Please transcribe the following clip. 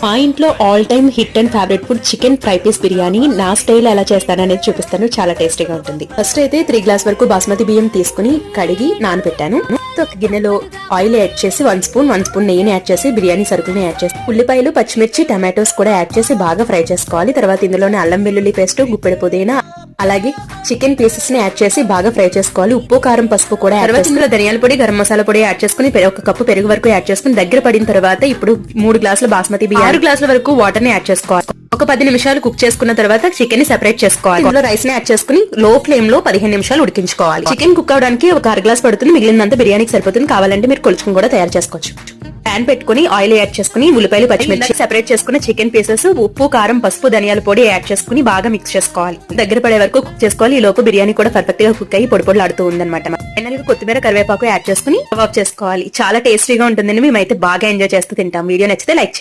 మా ఇంట్లో all time hit and favourite food chicken fry piece biryani. నా స్టైల్ ఎలా చేస్తాననేది చూపిస్తాను. చాలా టేస్టీగా ఉంటుంది. ఫస్ట్ అయితే 3 గ్లాస్ వరకు బాస్మతి బియ్యం తీసుకుని కడిగి నానబెట్టాను. ఒక గిన్నెలో ఆయిల్ యాడ్ చేసి 1 స్పూన్ నెయ్యిని యాడ్ చేసి బిర్యానీ సరుకుని యాడ్ చేసి ఉల్లిపాయలు, పచ్చిమిర్చి, టమాటోస్ కూడా యాడ్ చేసి బాగా ఫ్రై చేసుకోవాలి. తర్వాత ఇందులోనే అల్లం వెల్లుల్లి పేస్ట్, గుప్పెడు పుదీనా, అలాగే చికెన్ పీసెస్ ని యాడ్ చేసి బాగా ఫ్రై చేసుకోవాలి. ఉప్పు, కారం, పసుపు కూడా యాడ్ చేసి ఇందులో ధనియాల పొడి, గరం మసాలా పొడి యాడ్ చేసుకుని 1 కప్పు పెరుగు వరకు యాడ్ చేసుకుని దగ్గర పడిన తర్వాత ఇప్పుడు 3 గ్లాసుల బాస్మతి బియ్యం, 6 గ్లాసుల వరకు వాటర్ ని యాడ్ చేసుకోవాలి. ఒక 10 నిమిషాలు కుక్ చేసుకున్న తర్వాత చికెన్ ని సెపరేట్ చేసుకోవాలి. ఇందులో రైస్ ని యాడ్ చేసుకుని లో ఫ్లేమ్ లో 15 నిమిషాలు ఉడికించుకోవాలి. చికెన్ కుక్ అవడానికి ఒక 1/2 గ్లాస్ పడుతుంది. మిగిలినంత బిర్యానీకి సరిపోతుంది. కావాలంటే మీరు కొలుచుకుని కూడా తయారు చేసుకోవచ్చు. ప్యాన్ పెట్టుకుని ఆయిల్ యాడ్ చేసుకుని ఉల్లిపాయలు, పచ్చిమిర్చి సెపరేట్ చేసుకుని చికెన్ పీసెస్, ఉప్పు, కారం, పసుపు, ధనియాల పొడి యాడ్ చేసుకుని బాగా మిక్స్ చేసుకోవాలి. దగ్గర పడే వరకు కుక్ చేసుకోవాలి. ఈ లోపు బిర్యానీ కూడా పర్ఫెక్ట్ గా కుక్ అయ్యి పొడి పొడిలాడుతూ ఉందన్నమాట. ఫైనల్ గా కొత్తిమీర, కరివేపాకు యాడ్ చేసుకుని ఆఫ్ చేసుకోవాలి. చాలా టేస్టీగా ఉంటుందండి. మేమైతే బాగా ఎంజాయ్ చేస్తూ తింటాం. వీడియో నచ్చితే లైక్ చేయండి.